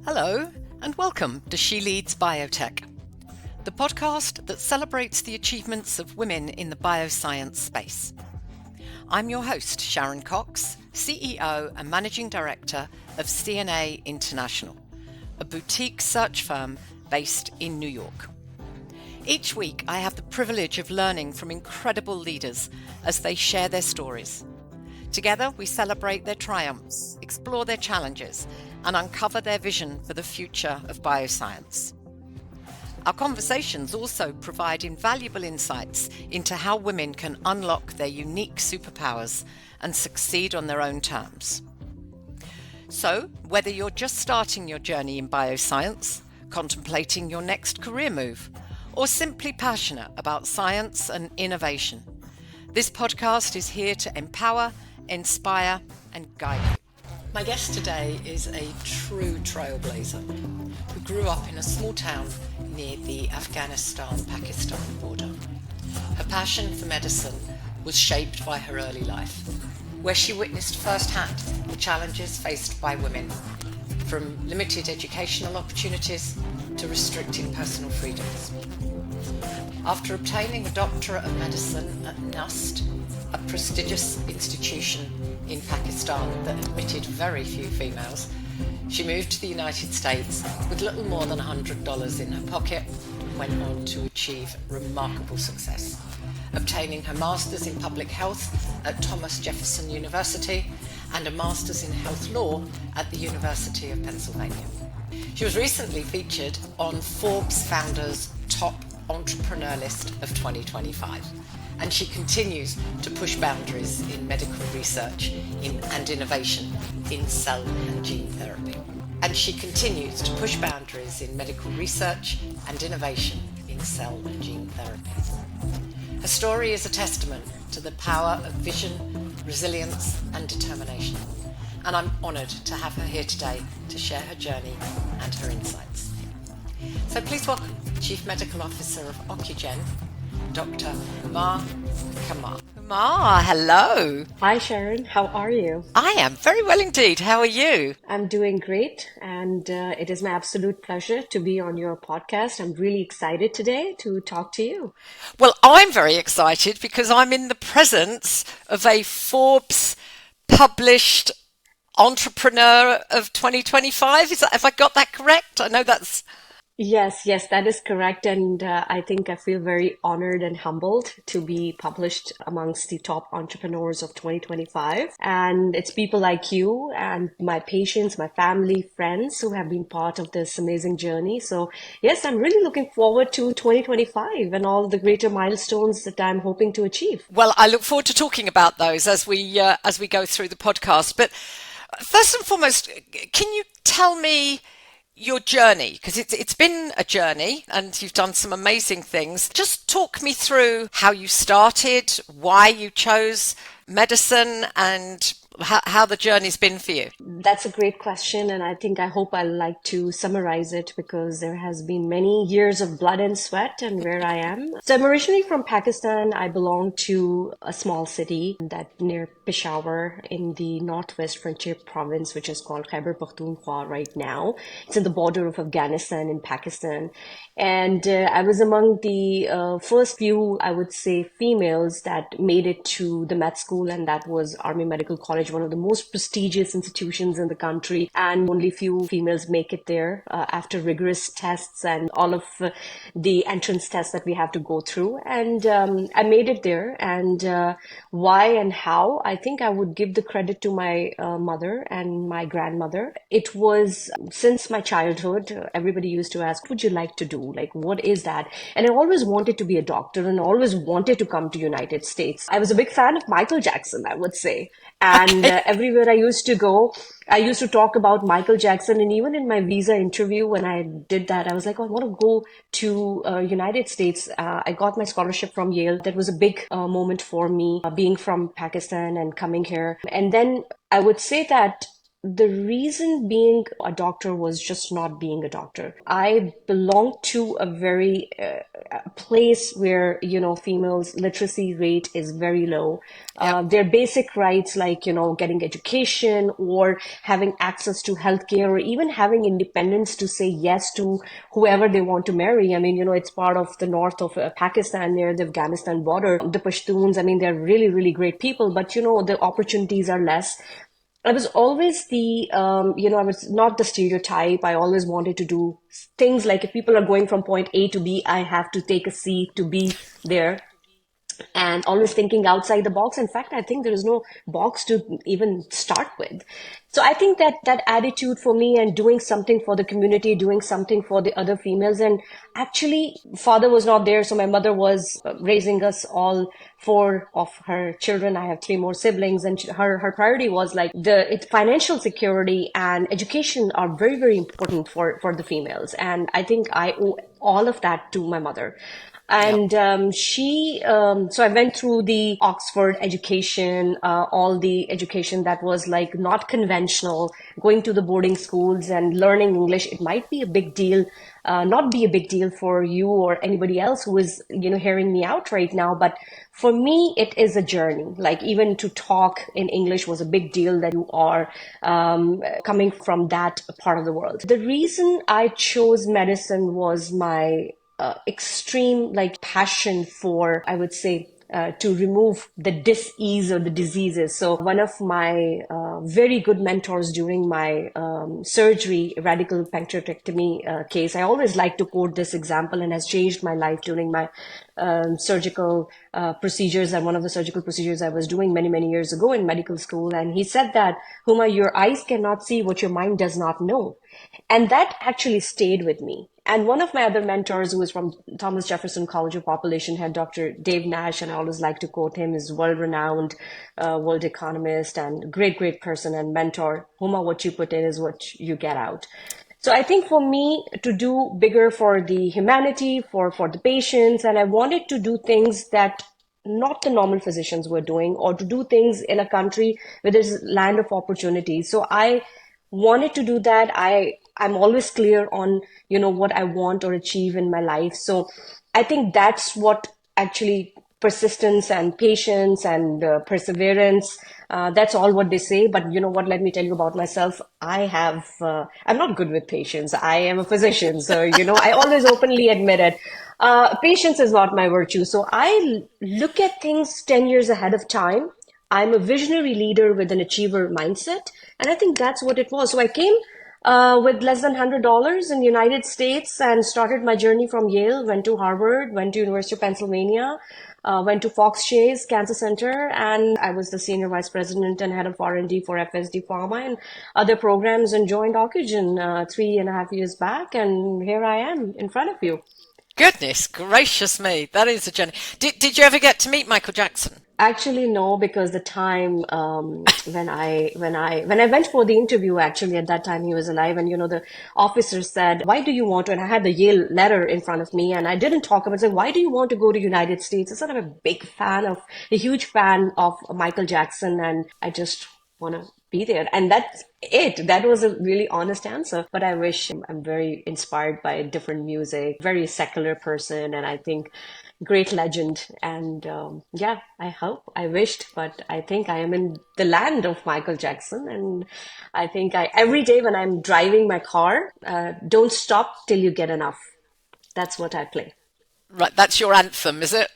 Hello, and welcome to She Leads Biotech, the podcast that celebrates the achievements of women in the bioscience space. I'm your host, Sharon Cox, CEO and Managing Director of CNA International, a boutique search firm based in New York. Each week, I have the privilege of learning from incredible leaders as they share their stories. Together, we celebrate their triumphs, explore their challenges, and uncover their vision for the future of bioscience. Our conversations also provide invaluable insights into how women can unlock their unique superpowers and succeed on their own terms. So, whether you're just starting your journey in bioscience, contemplating your next career move, or simply passionate about science and innovation, this podcast is here to empower, inspire, and guide you. My guest today is a true trailblazer who grew up in a small town near the Afghanistan-Pakistan border. Her passion for medicine was shaped by her early life, where she witnessed firsthand the challenges faced by women, from limited educational opportunities to restricted personal freedoms. After obtaining a doctorate of medicine at NUST, a prestigious institution in Pakistan that admitted very few females, she moved to the United States with little more than $100 in her pocket and went on to achieve remarkable success, obtaining her Master's in Public Health at Thomas Jefferson University and a Master's in Health Law at the University of Pennsylvania. She was recently featured on Forbes Founders' Top Entrepreneur list of 2025. And she continues to push boundaries in medical research and innovation in cell and gene therapy. And she continues to push boundaries in medical research and innovation in cell and gene therapy. Her story is a testament to the power of vision, resilience, and determination. And I'm honoured to have her here today to share her journey and her insights. So please welcome Chief Medical Officer of Ocugen, Dr. Huma Qamar. Huma, hello. Hi Sharon, how are you? I am very well indeed. How are you? I'm doing great, and it is my absolute pleasure to be on your podcast. I'm really excited today to talk to you. Well, I'm very excited because I'm in the presence of a Forbes published Entrepreneur of 2025. Have I got that correct? I know that's... Yes, that is correct. And I think I feel very honored and humbled to be published amongst the top entrepreneurs of 2025. And it's people like you and my patients, my family, friends who have been part of this amazing journey. So yes, I'm really looking forward to 2025 and all the greater milestones that I'm hoping to achieve. Well, I look forward to talking about those as we go through the podcast. But first and foremost, can you tell me your journey, because it's been a journey and you've done some amazing things. Just talk me through how you started, why you chose medicine, and how the journey's been for you. That's a great question, and I hope I'll like to summarize it because there has been many years of blood and sweat and where I am. So I'm originally from Pakistan. I belong to a small city that near Peshawar in the northwest frontier province, which is called Khyber Pakhtunkhwa right now. It's in the border of Afghanistan and Pakistan. And I was among the first few, I would say, females that made it to the med school, and that was Army Medical College, one of the most prestigious institutions in the country. And only few females make it there after rigorous tests and all of the entrance tests that we have to go through. And I made it there. And why and how, I think I would give the credit to my mother and my grandmother. It was since my childhood, everybody used to ask, what would you like to do? Like, what is that? And I always wanted to be a doctor and always wanted to come to United States. I was a big fan of Michael Jackson, I would say. And everywhere I used to go, I used to talk about Michael Jackson. And even in my visa interview, when I did that, I was like, I want to go to United States. I got my scholarship from Yale. That was a big moment for me, being from Pakistan and coming here. And then I would say that the reason being a doctor was just not being a doctor. I belong to a very place where, females literacy rate is very low. Yep. Their basic rights, like, getting education or having access to healthcare or even having independence to say yes to whoever they want to marry. I mean, it's part of the north of Pakistan near the Afghanistan border. The Pashtuns, I mean, they're really, really great people, but, the opportunities are less. I was always I was not the stereotype. I always wanted to do things like if people are going from point A to B, I have to take a C to be there and always thinking outside the box. In fact, I think there is no box to even start with. So I think that attitude for me and doing something for the community, doing something for the other females, and actually father was not there. So my mother was raising us all four of her children. I have three more siblings, and her priority was like financial security and education are very, very important for the females. And I think I owe all of that to my mother. Yep. And so I went through the Oxford education, all the education that was like not conventional, going to the boarding schools and learning English. It might be a big deal, not be a big deal for you or anybody else who is, hearing me out right now. But for me, it is a journey. Like even to talk in English was a big deal that you are coming from that part of the world. The reason I chose medicine was my extreme like passion for, I would say, to remove the dis-ease or the diseases. So one of my very good mentors during my surgery, radical pancreatectomy case, I always like to quote this example and has changed my life during my surgical procedures. And one of the surgical procedures I was doing many, many years ago in medical school. And he said that, Huma, your eyes cannot see what your mind does not know. And that actually stayed with me. And one of my other mentors, who is from Thomas Jefferson College of Population Head, Dr. Dave Nash, and I always like to quote him, is world-renowned world economist and great, great person and mentor. Huma, what you put in is what you get out. So I think for me to do bigger for the humanity, for the patients, and I wanted to do things that not the normal physicians were doing, or to do things in a country where there's land of opportunity. So I wanted to do that. I'm always clear on, what I want or achieve in my life. So I think that's what actually persistence and patience and perseverance, that's all what they say. But you know what, let me tell you about myself. I'm not good with patience. I am a physician. So, I always openly admit it. Patience is not my virtue. So I look at things 10 years ahead of time. I'm a visionary leader with an achiever mindset. And I think that's what it was. So I came with less than $100 in the United States and started my journey from Yale, went to Harvard, went to University of Pennsylvania, went to Fox Chase Cancer Center, and I was the senior vice president and head of R&D for FSD Pharma and other programs, and joined Ocugen 3.5 years back, and here I am in front of you. Goodness gracious me, that is a journey. Did you ever get to meet Michael Jackson? Actually, no, because the time when I went for the interview, actually at that time he was alive, and the officer said, "Why do you want to?" And I had the Yale letter in front of me, and I didn't talk about it. Said, "Why do you want to go to United States?" I said, "I'm a huge fan of Michael Jackson, and I just want to be there." And that's it. That was a really honest answer. But I wish I'm very inspired by different music, very secular person, and I think great legend. And I wished, but I think I am in the land of Michael Jackson. And I think every day when I'm driving my car, don't stop till you get enough. That's what I play. Right, that's your anthem, is it?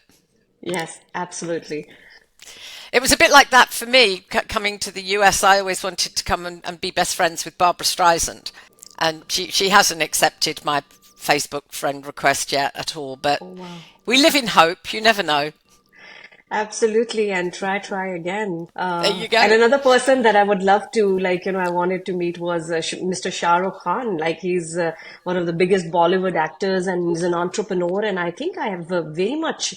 Yes, absolutely. It was a bit like that for me coming to the US. I always wanted to come and be best friends with Barbara Streisand, and she hasn't accepted my Facebook friend request yet at all, but Oh, wow. we live in hope. You never know. Absolutely, and try again. There you And go. another person that I would love to, I wanted to meet was Mr. Shah Rukh Khan. Like he's one of the biggest Bollywood actors, and he's an entrepreneur. And I think I have very much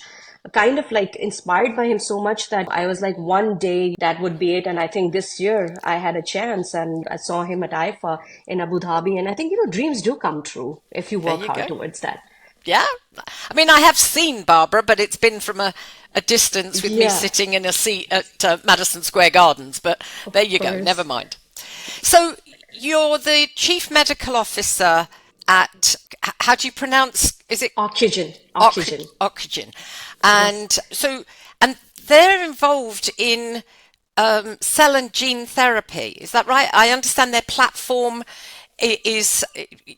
kind of like inspired by him so much that I was like, one day that would be it. And I think this year I had a chance, and I saw him at IFA in Abu Dhabi. And I think, dreams do come true if you There work you hard go. towards that. Yeah. I mean, I have seen Barbara, but it's been from a distance with me Yeah, sitting in a seat at Madison Square Gardens. But of there you go. Never course. mind. So you're the chief medical officer at, how do you pronounce, is it Ocugen. Ocugen. Ocugen? Yes. And so, and they're involved in cell and gene therapy. Is that right? I understand their platform is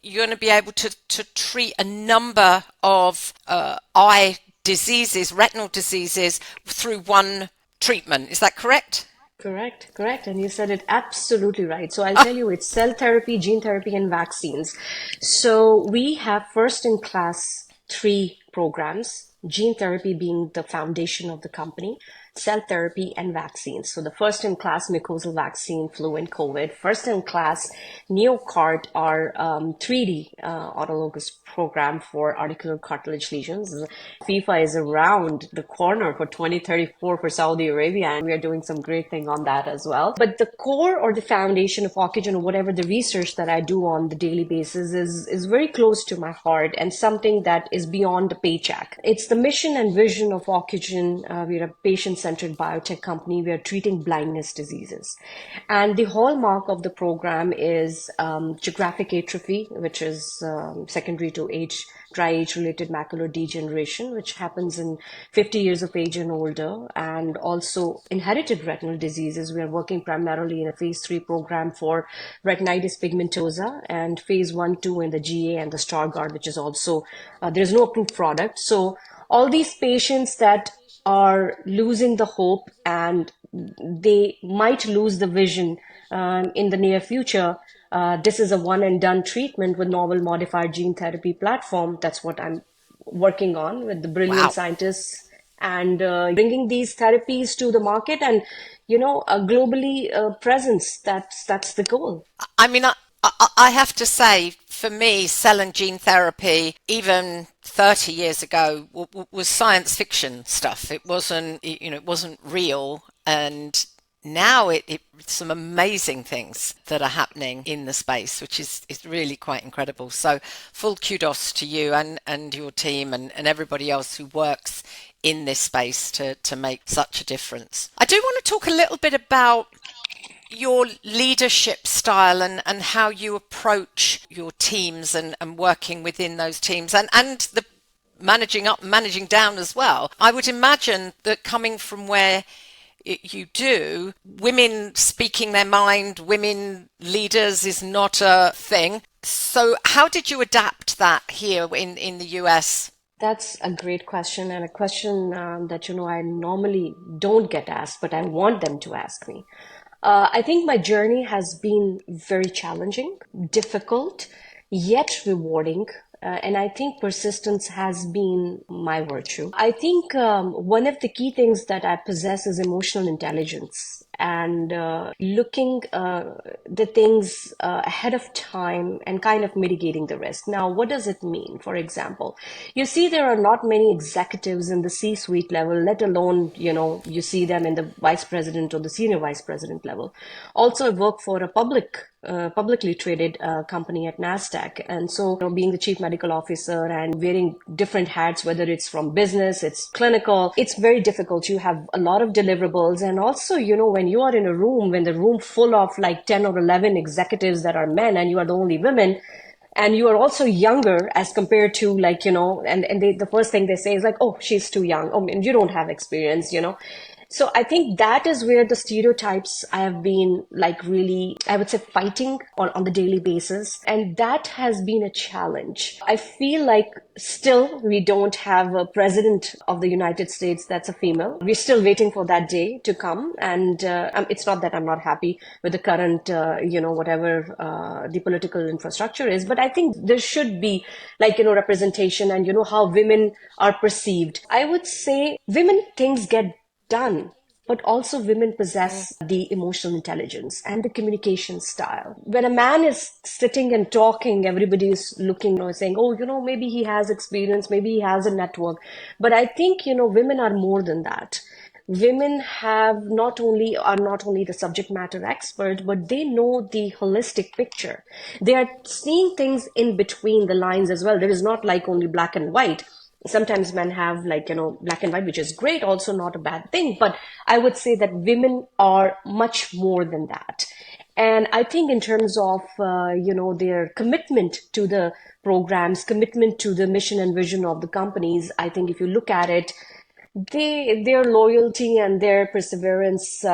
you're going to be able to treat a number of eye diseases, retinal diseases, through one treatment. Is that correct? Correct, correct. And you said it absolutely right. So I'll tell you, it's cell therapy, gene therapy, and vaccines. So we have first in class three programs, gene therapy being the foundation of the company, cell therapy, and vaccines. So the first in class mucosal vaccine, flu and COVID, first in class NeoCart, our 3D autologous program for articular cartilage lesions. FIFA is around the corner for 2034 for Saudi Arabia, and we are doing some great thing on that as well. But the core or the foundation of Ocugen, or whatever the research that I do on the daily basis, is very close to my heart and something that is beyond a paycheck. It's the mission and vision of Ocugen. We're a patient-centered biotech company. We are treating blindness diseases. And the hallmark of the program is geographic atrophy, which is secondary to dry age-related macular degeneration, which happens in 50 years of age and older, and also inherited retinal diseases. We are working primarily in a phase 3 program for retinitis pigmentosa, and phase 1, 2 in the GA and the Stargardt, which is also, there's no approved product. So all these patients that are losing the hope and they might lose the vision in the near future. This is a one and done treatment with novel modified gene therapy platform. That's what I'm working on with the brilliant Wow. scientists and bringing these therapies to the market and, a globally presence. That's the goal. I mean, I have to say, for me, cell and gene therapy, even 30 years ago, was science fiction stuff. It wasn't, it wasn't real. And now it's some amazing things that are happening in the space, which is really quite incredible. So full kudos to you and your team and everybody else who works in this space to make such a difference. I do want to talk a little bit about your leadership style and how you approach your teams and working within those teams and the managing up, managing down as well. I would imagine that coming from where you do, women speaking their mind, women leaders is not a thing. So how did you adapt that here in the US? That's a great question, and a question that I normally don't get asked, but I want them to ask me. I think my journey has been very challenging, difficult, yet rewarding. And I think persistence has been my virtue. I think one of the key things that I possess is emotional intelligence and looking the things ahead of time and kind of mitigating the risk. Now, what does it mean? For example, you see there are not many executives in the C-suite level, let alone, you see them in the vice president or the senior vice president level. Also, I work for a publicly traded company at NASDAQ. And so, being the chief medical officer and wearing different hats, whether it's from business, it's clinical, it's very difficult. You have a lot of deliverables. And also, when you are in a room, when the room full of like 10 or 11 executives that are men and you are the only women, and you are also younger as compared to the first thing they say is like, oh, she's too young. Oh, and you don't have experience. So I think that is where the stereotypes I have been really, I would say, fighting on the daily basis. And that has been a challenge. I feel like still we don't have a president of the United States that's a female. We're still waiting for that day to come. And it's not that I'm not happy with the current, whatever the political infrastructure is. But I think there should be representation and, how women are perceived. I would say women things get done, but also women possess the emotional intelligence and the communication style. When a man is sitting and talking, everybody is looking, saying, oh, maybe he has experience, maybe he has a network. But I think, women are more than that. Women are not only the subject matter expert, but they know the holistic picture. They are seeing things in between the lines as well. There is not like only black and white. Sometimes men have black and white, which is great, also not a bad thing. But I would say that women are much more than that. And I think in terms of, their commitment to the programs, commitment to the mission and vision of the companies, I think if you look at it, their loyalty and their perseverance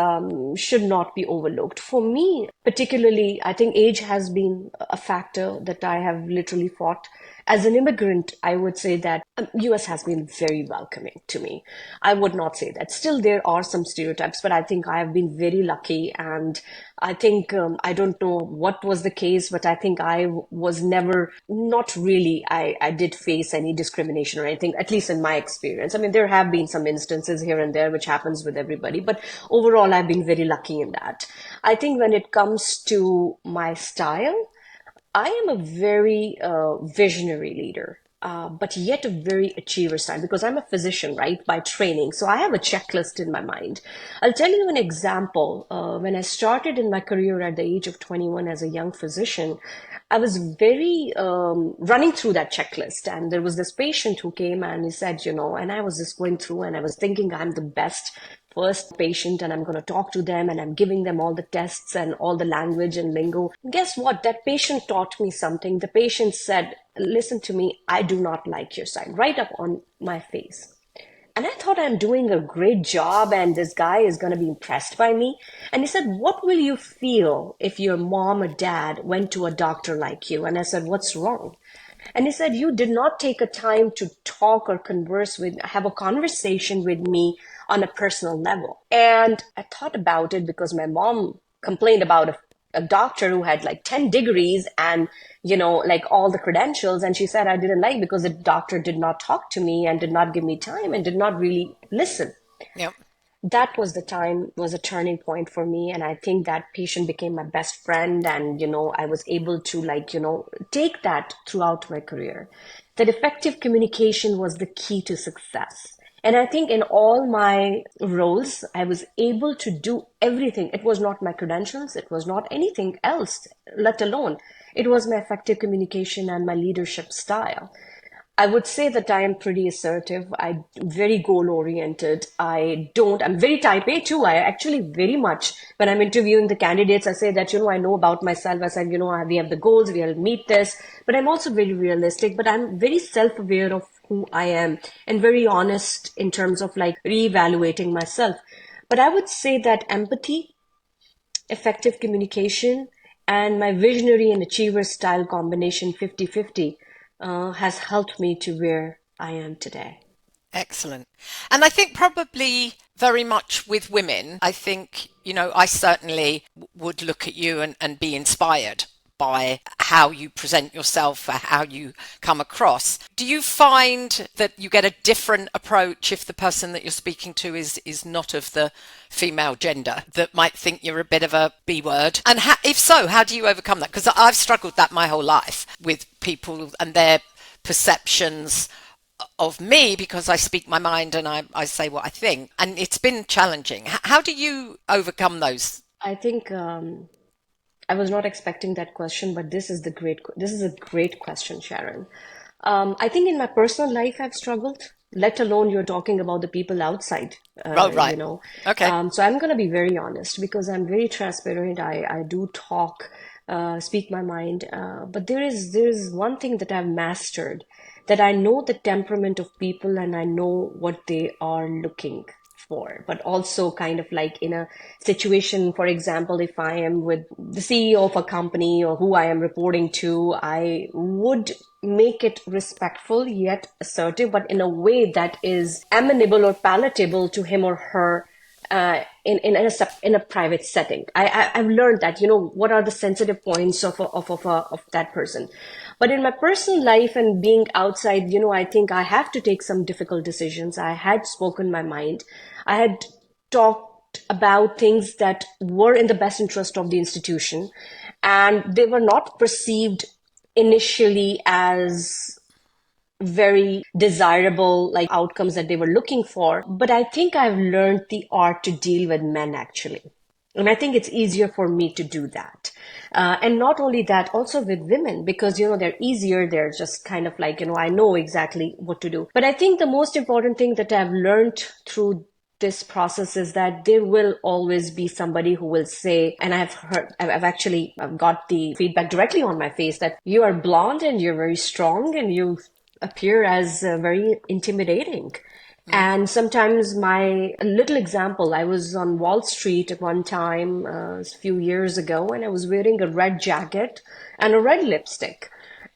should not be overlooked. For me, particularly, I think age has been a factor that I have literally fought. As an immigrant, I would say that US has been very welcoming to me. I would not say that. Still, there are some stereotypes, but I think I have been very lucky. And I think, I don't know what was the case, but I think I was never, not really, I did face any discrimination or anything, at least in my experience. I mean, there have been some instances here and there, which happens with everybody, but overall, I've been very lucky in that. I think when it comes to my style, I am a very visionary leader, but yet a very achiever style because I'm a physician, right, by training. So I have a checklist in my mind. I'll tell you an example. When I started in my career at the age of 21 as a young physician, I was very running through that checklist. And there was this patient who came and he said, and I was just going through and I was thinking I'm the best first patient and I'm going to talk to them and I'm giving them all the tests and all the language and lingo. Guess what? That patient taught me something. The patient said, listen to me, I do not like your style, right up on my face. And I thought I'm doing a great job and this guy is going to be impressed by me. And he said, what will you feel if your mom or dad went to a doctor like you? And I said, what's wrong? And he said, you did not take a time to talk or have a conversation with me on a personal level. And I thought about it because my mom complained about a doctor who had like 10 degrees and, like all the credentials. And she said, I didn't like because the doctor did not talk to me and did not give me time and did not really listen. Yep. That was a turning point for me. And I think that patient became my best friend. And, I was able to take that throughout my career. That effective communication was the key to success. And I think in all my roles, I was able to do everything. It was not my credentials. It was not anything else, let alone. It was my effective communication and my leadership style. I would say that I am pretty assertive. I'm very goal oriented. I'm very type A too. I actually very much, when I'm interviewing the candidates, I say that, I know about myself. I said, we have the goals, we'll meet this, but I'm also very realistic, but I'm very self-aware of who I am and very honest in terms of reevaluating myself. But I would say that empathy, effective communication, and my visionary and achiever style combination 50-50 has helped me to where I am today. Excellent. And I think probably very much with women, I think, I certainly would look at you and be inspired by how you present yourself, or how you come across. Do you find that you get a different approach if the person that you're speaking to is not of the female gender, that might think you're a bit of a B word? And if so, how do you overcome that? Because I've struggled that my whole life with people and their perceptions of me, because I speak my mind and I say what I think. And it's been challenging. How do you overcome those? I think I was not expecting that question, but this is a great question, Sharon. I think in my personal life, I've struggled, let alone you're talking about the people outside, Oh, right. Okay. So I'm going to be very honest because I'm very transparent. I do talk, speak my mind. But there is one thing that I've mastered, that I know the temperament of people and I know what they are looking for, but also kind of in a situation, for example, if I am with the CEO of a company or who I am reporting to, I would make it respectful yet assertive, but in a way that is amenable or palatable to him or her in a private setting. I've learned that, what are the sensitive points of that person. But in my personal life and being outside, I think I have to take some difficult decisions. I had spoken my mind. I had talked about things that were in the best interest of the institution, and they were not perceived initially as very desirable outcomes that they were looking for. But I think I've learned the art to deal with men actually. And I think it's easier for me to do that. And not only that, also with women, because, they're easier. They're just kind of I know exactly what to do. But I think the most important thing that I've learned through this process is that there will always be somebody who will say, and I've got the feedback directly on my face that you are blonde and you're very strong and you appear as very intimidating. And sometimes a little example, I was on Wall Street at one time, a few years ago, and I was wearing a red jacket and a red lipstick.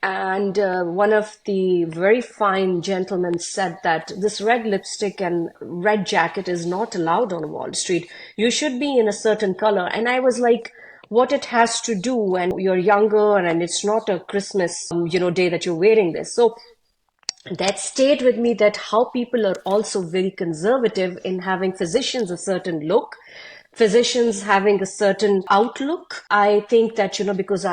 And one of the very fine gentlemen said that this red lipstick and red jacket is not allowed on Wall Street. You should be in a certain color. And I was like, what it has to do, and you're younger and it's not a Christmas, day that you're wearing this. So that stayed with me, that how people are also very conservative in having physicians a certain look, physicians having a certain outlook. I think that, because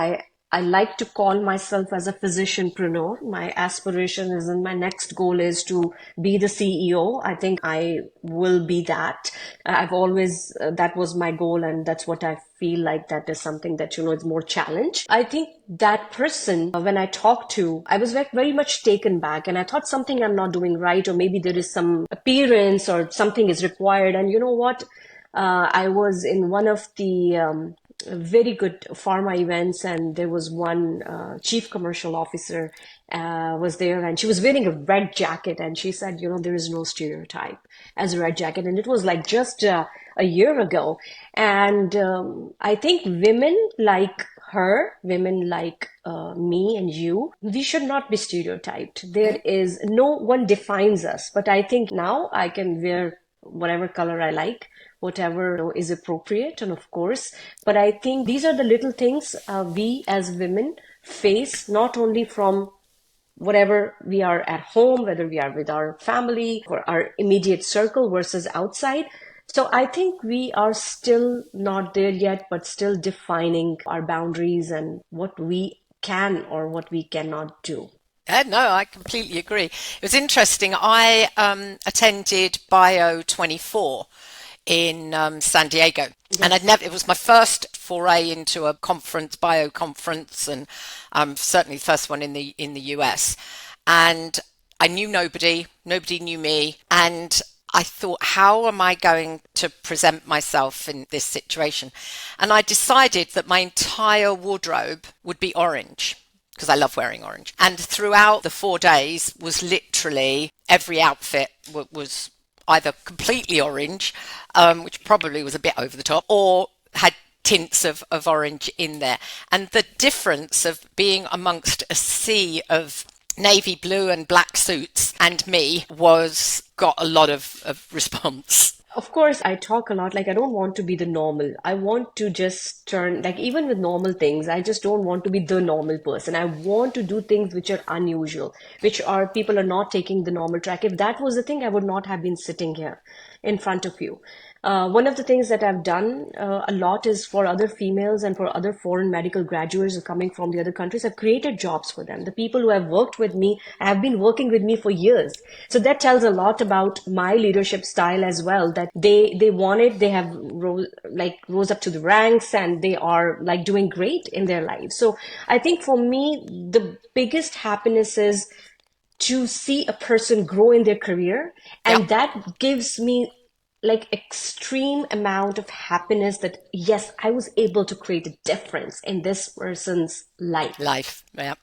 I like to call myself as a physicianpreneur. My aspiration is, and my next goal is to be the CEO. I think I will be that. I've always, that was my goal, and that's what I feel like that is something that, is more challenge. I think that person, when I talked to, I was very much taken back, and I thought something I'm not doing right, or maybe there is some appearance or something is required. And you know what? I was in one of the very good pharma events, and there was one chief commercial officer was there, and she was wearing a red jacket, and she said, there is no stereotype as a red jacket. And it was like just a year ago. And I think women like her, women like me and you, we should not be stereotyped. There is no one defines us, but I think now I can wear whatever color I like, whatever is appropriate, and of course, but I think these are the little things we as women face, not only from whatever we are at home, whether we are with our family or our immediate circle versus outside. So I think we are still not there yet, but still defining our boundaries and what we can or what we cannot do. No, I completely agree. It was interesting. I attended Bio 24 in San Diego, and it was my first foray into a bio conference, and certainly the first one in the US. And I knew nobody knew me, and I thought, how am I going to present myself in this situation? And I decided that my entire wardrobe would be orange, because I love wearing orange. And throughout the 4 days was literally every outfit was either completely orange, which probably was a bit over the top, or had tints of orange in there. And the difference of being amongst a sea of navy blue and black suits and me got a lot of response. Of course, I talk a lot. Like, I don't want to be the normal. I want to just turn, like, even with normal things, I just don't want to be the normal person. I want to do things which are unusual, which are people are not taking the normal track. If that was the thing, I would not have been sitting here in front of you. One of the things that I've done a lot is for other females and for other foreign medical graduates who are coming from the other countries. I've created jobs for them. The people who have worked with me have been working with me for years. So that tells a lot about my leadership style as well, that they wanted, they have rose up to the ranks, and they are like doing great in their lives. So I think for me, the biggest happiness is to see a person grow in their career. And that gives me like extreme amount of happiness that yes, I was able to create a difference in this person's life. Yeah.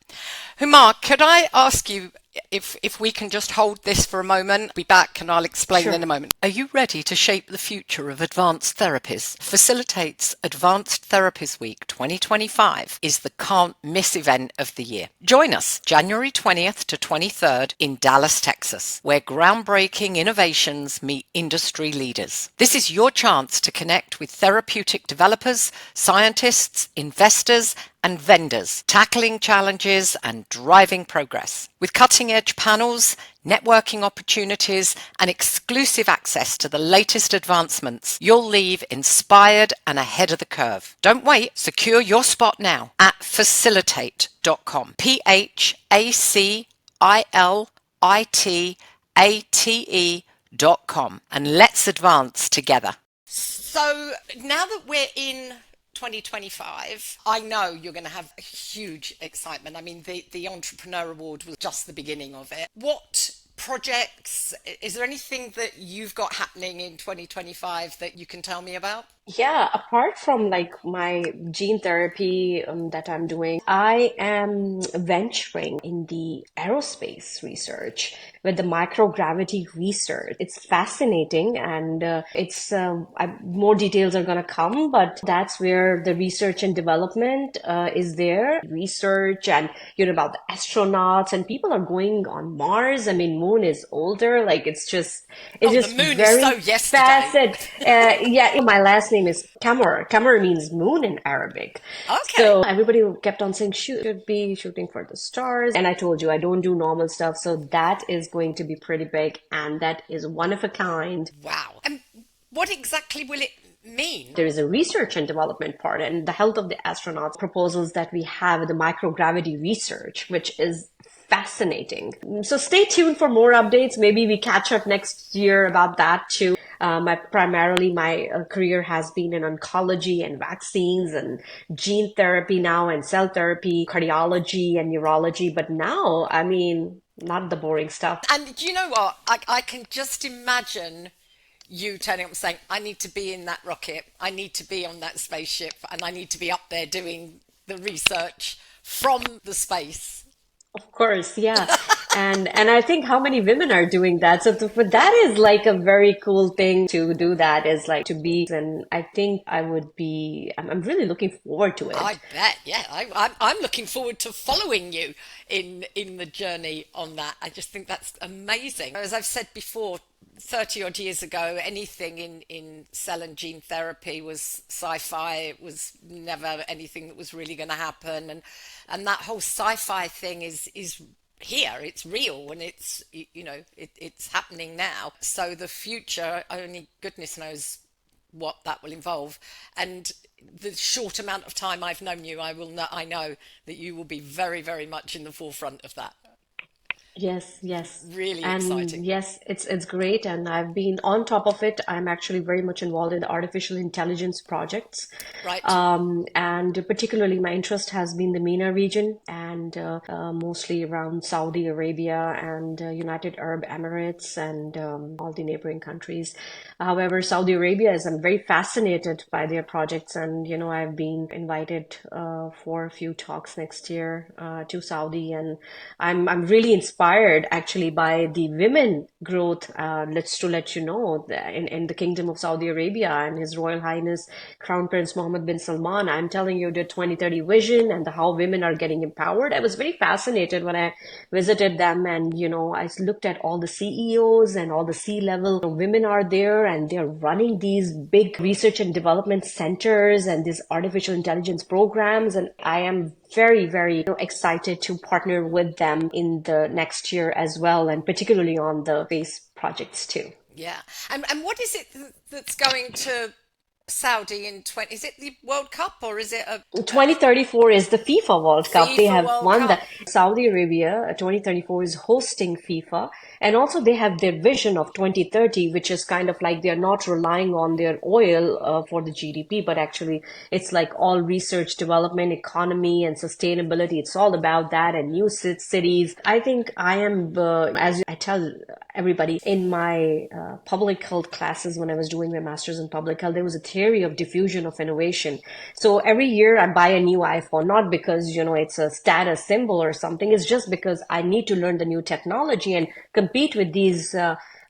Huma, could I ask you if we can just hold this for a moment? I'll be back and I'll explain in a moment. Are you ready to shape the future of advanced therapies? Facilitate's Advanced Therapies Week 2025 is the can't miss event of the year. Join us January 20th to 23rd in Dallas, Texas, where groundbreaking innovations meet industry leaders. This is your chance to connect with therapeutic developers, scientists, investors, and vendors, tackling challenges and driving progress. With cutting-edge panels, networking opportunities, and exclusive access to the latest advancements, you'll leave inspired and ahead of the curve. Don't wait. Secure your spot now at facilitate.com. PHACILITATE.com. And let's advance together. So now that we're in 2025, I know you're going to have a huge excitement. I mean, the Entrepreneur Award was just the beginning of it. What projects? Is there anything that you've got happening in 2025 that you can tell me about? Yeah, apart from like my gene therapy that I'm doing, I am venturing in the aerospace research with the microgravity research. It's fascinating, and more details are going to come, but that's where the research and development is there. Research and about the astronauts, and people are going on Mars. I mean, Moon is older. Like it's Oh, the just moon is so very yesterday. fascinating. Yeah, my last name is Qamar. Qamar means moon in Arabic. Okay. So everybody kept on saying, should be shooting for the stars. And I told you, I don't do normal stuff. So that is going to be pretty big. And that is one of a kind. Wow. And what exactly will it mean? There is a research and development part and the health of the astronauts proposals that we have with the microgravity research, which is fascinating. So stay tuned for more updates. Maybe we catch up next year about that too. My career has been in oncology and vaccines and gene therapy now and cell therapy, cardiology and neurology. But now, I mean, not the boring stuff. And you know what? I can just imagine you turning up and saying, I need to be in that rocket, I need to be on that spaceship, and I need to be up there doing the research from the space. Of course, yeah. And I think how many women are doing that. So but that is like a very cool thing to do, that is like to be, and I think I'm really looking forward to it. I bet, yeah. I'm looking forward to following you in the journey on that. I just think that's amazing. As I've said before, 30 odd years ago, anything in cell and gene therapy was sci-fi. It was never anything that was really going to happen. And that whole sci-fi thing is here, it's real, and it's happening now. So the future, only goodness knows what that will involve. And the short amount of time I've known you, I know that you will be very, very much in the forefront of that. Yes, yes. Really And exciting. yes, it's great, and I've been on top of it. I'm actually very much involved in the artificial intelligence projects. Right. And particularly my interest has been the MENA region, and mostly around Saudi Arabia and United Arab Emirates and all the neighboring countries. However, Saudi Arabia is, I'm very fascinated by their projects, and I've been invited for a few talks next year to Saudi, and I'm really inspired actually by the women growth. Let's to let you know that in the Kingdom of Saudi Arabia and His Royal Highness Crown Prince Mohammed bin Salman. I'm telling you the 2030 vision and how women are getting empowered. I was very fascinated when I visited them, and I looked at all the CEOs and all the C-level women are there, and they're running these big research and development centers and these artificial intelligence programs, and I am very, very excited to partner with them in the next year as well, and particularly on the space projects too. Yeah. And what is it that's going to Saudi in 20? Is it the World Cup or is it a 2034 is the FIFA World Cup. They FIFA have World won the Cup? Saudi Arabia. 2034 is hosting FIFA. And also they have their vision of 2030, which is kind of like they're not relying on their oil for the GDP, but actually it's like all research, development, economy, and sustainability. It's all about that, and new cities. I think I am, as I tell everybody in my public health classes when I was doing my master's in public health, there was a theory of diffusion of innovation. So every year I buy a new iPhone, not because, it's a status symbol or something. It's just because I need to learn the new technology and compete with these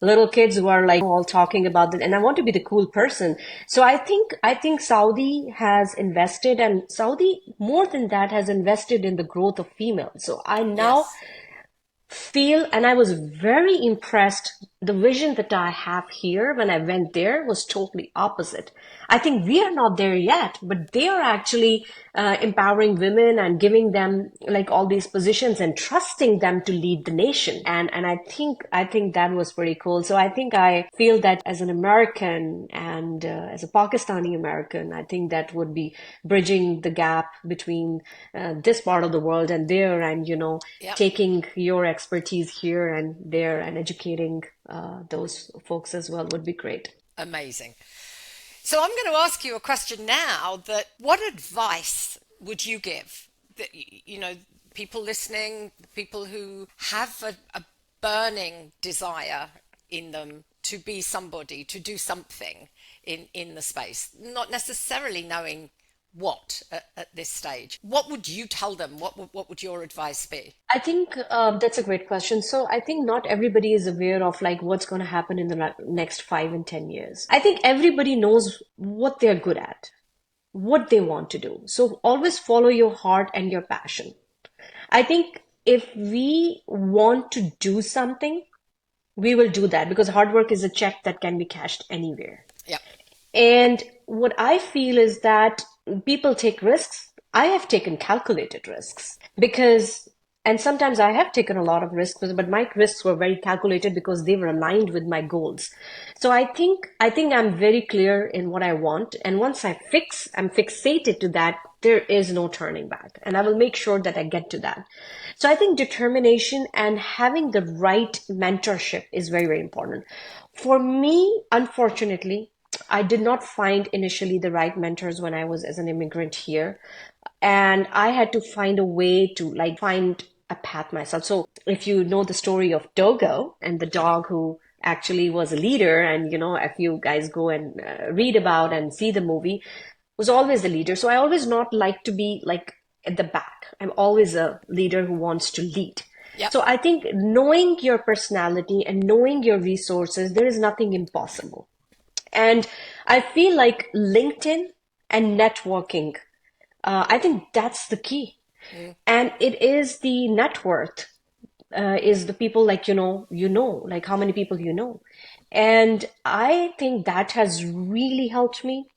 little kids who are like all talking about it. And I want to be the cool person. So I think Saudi has invested, and Saudi more than that has invested in the growth of females. So I now Yes. feel, and I was very impressed. The vision that I have here when I went there was totally opposite. I think we are not there yet, but they are actually empowering women and giving them like all these positions and trusting them to lead the nation. And I think that was pretty cool. So I think I feel that as an American and as a Pakistani American, I think that would be bridging the gap between this part of the world and there, and Yep. taking your expertise here and there and educating those folks as well would be great. Amazing. So I'm going to ask you a question now, that what advice would you give that, people listening, people who have a burning desire in them to be somebody, to do something in the space, not necessarily knowing what at this stage. What would you tell them? What would your advice be? I think that's a great question. So I think not everybody is aware of like what's going to happen in the next 5 and 10 years. I think everybody knows what they're good at, what they want to do. So always follow your heart and your passion. I think if we want to do something, we will do that because hard work is a check that can be cashed anywhere. Yeah. And what I feel is that people take risks. I have taken calculated risks because, and sometimes I have taken a lot of risks, but my risks were very calculated because they were aligned with my goals. So I think I'm very clear in what I want. And once I'm fixated to that, there is no turning back. And I will make sure that I get to that. So I think determination and having the right mentorship is very, very important. For me, unfortunately, I did not find initially the right mentors when I was as an immigrant here. And I had to find a way to like find a path myself. So if you know the story of Dogo and the dog who actually was a leader, and if you guys go and read about and see the movie, was always a leader. So I always not like to be like at the back. I'm always a leader who wants to lead. Yep. So I think knowing your personality and knowing your resources, there is nothing impossible. And I feel like LinkedIn and networking, I think that's the key. And it is the net worth, is the people like, like how many people you know. And I think that has really helped me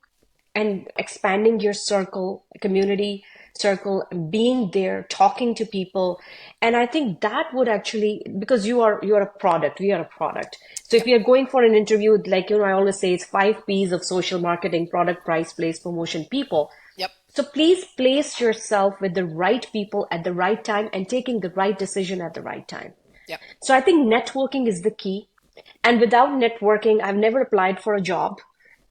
and expanding your circle, community circle, being there, talking to people. And I think that would actually, because you're a product, we are a product. So if you're going for an interview, like, I always say it's 5 P's of social marketing: product, price, place, promotion, people. Yep. So please place yourself with the right people at the right time and taking the right decision at the right time. Yep. So I think networking is the key. And without networking, I've never applied for a job.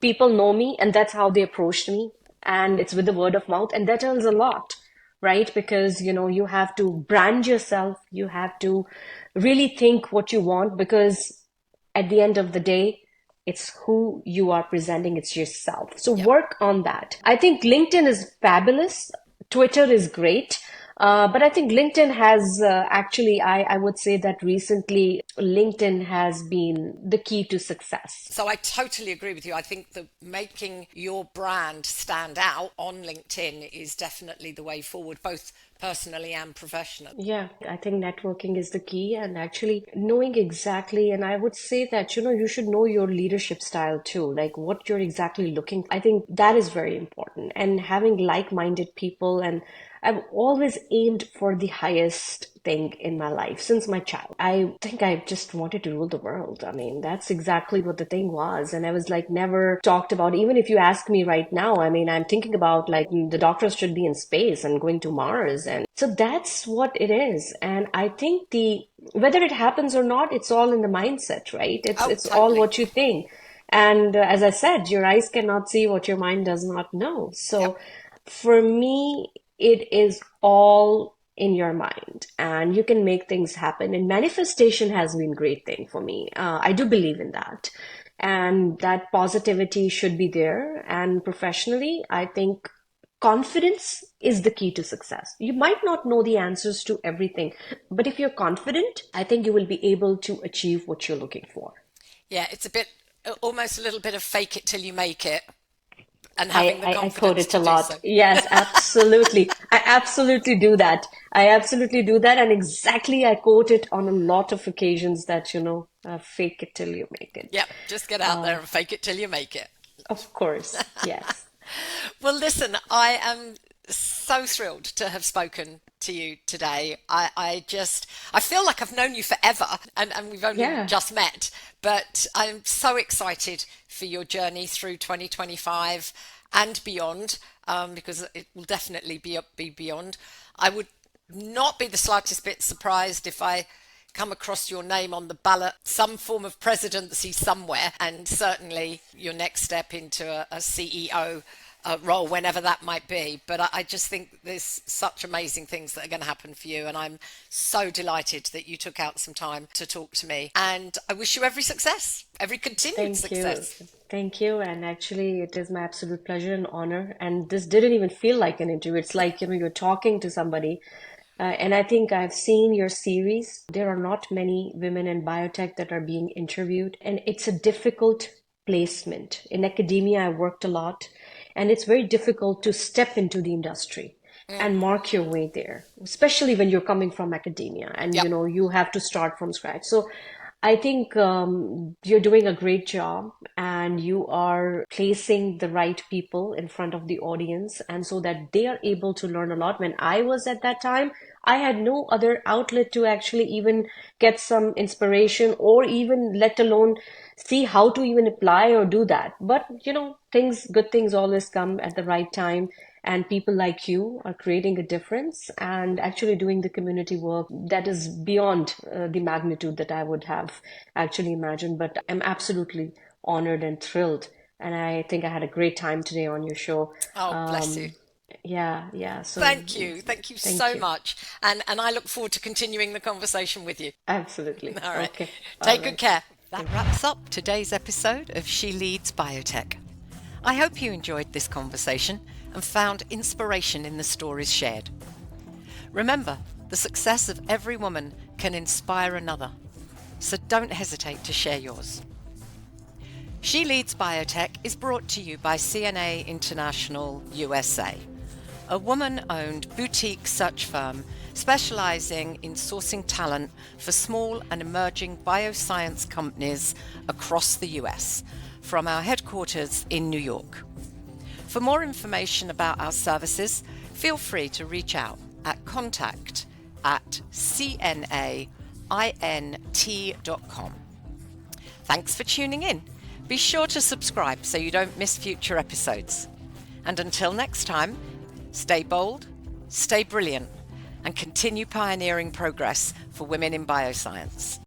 People know me, and that's how they approached me. And it's with the word of mouth. And that tells a lot, right? Because, you have to brand yourself. You have to really think what you want, because at the end of the day, it's who you are presenting. It's yourself. So work on that. I think LinkedIn is fabulous. Twitter is great. But I think LinkedIn has actually, I would say that recently LinkedIn has been the key to success. So I totally agree with you. I think that making your brand stand out on LinkedIn is definitely the way forward, both personally and professionally. Yeah, I think networking is the key, and actually knowing exactly, and I would say that, you should know your leadership style too, like what you're exactly looking for. I think that is very important, and having like-minded people. And I've always aimed for the highest thing in my life since my child. I think I just wanted to rule the world. I mean, that's exactly what the thing was. And I was like never talked about. Even if you ask me right now, I mean, I'm thinking about like the doctors should be in space and going to Mars. And so that's what it is. And I think whether it happens or not, it's all in the mindset, right? It's totally. all what you think. And as I said, your eyes cannot see what your mind does not know. So for me, it is all in your mind, and you can make things happen. And manifestation has been a great thing for me. I do believe in that, and that positivity should be there. And professionally, I think confidence is the key to success. You might not know the answers to everything, but if you're confident, I think you will be able to achieve what you're looking for. Yeah, it's a bit, almost a little bit of fake it till you make it. And having the I quote confidence it to a do lot. so. Yes, absolutely. I absolutely do that. I absolutely do that. And exactly, I quote it on a lot of occasions that, fake it till you make it. Yep, just get out there and fake it till you make it. Of course. Yes. Well, listen, I am so thrilled to have spoken to you today. I feel like I've known you forever, and we've only just met, but I'm so excited for your journey through 2025 and beyond, because it will definitely be beyond. I would not be the slightest bit surprised if I come across your name on the ballot, some form of presidency somewhere, and certainly your next step into a CEO role, whenever that might be. But I just think there's such amazing things that are going to happen for you. And I'm so delighted that you took out some time to talk to me. And I wish you every success, every continued Thank you. success. Thank you. And actually, it is my absolute pleasure and honor. And this didn't even feel like an interview. It's like, you're talking to somebody. And I think I've seen your series. There are not many women in biotech that are being interviewed, and it's a difficult placement. In academia, I worked a lot, and it's very difficult to step into the industry and mark your way there, especially when you're coming from academia and Yep. you have to start from scratch. So I think you're doing a great job, and you are placing the right people in front of the audience, and so that they are able to learn a lot. When I was at that time, I had no other outlet to actually even get some inspiration, or even let alone see how to even apply or do that. But good things always come at the right time. And people like you are creating a difference and actually doing the community work that is beyond the magnitude that I would have actually imagined. But I'm absolutely honored and thrilled. And I think I had a great time today on your show. Oh, bless you. Um, yeah, yeah. So Thank you. Thank you thank so you. much. And I look forward to continuing the conversation with you. Absolutely. All right. Okay. All Take good right. care. That wraps up today's episode of She Leads Biotech. I hope you enjoyed this conversation and found inspiration in the stories shared. Remember, the success of every woman can inspire another, so don't hesitate to share yours. She Leads Biotech is brought to you by CNA International USA, a woman-owned boutique search firm specializing in sourcing talent for small and emerging bioscience companies across the US, from our headquarters in New York. For more information about our services, feel free to reach out at contact@cnaint.com. Thanks for tuning in. Be sure to subscribe so you don't miss future episodes. And until next time, stay bold, stay brilliant, and continue pioneering progress for women in bioscience.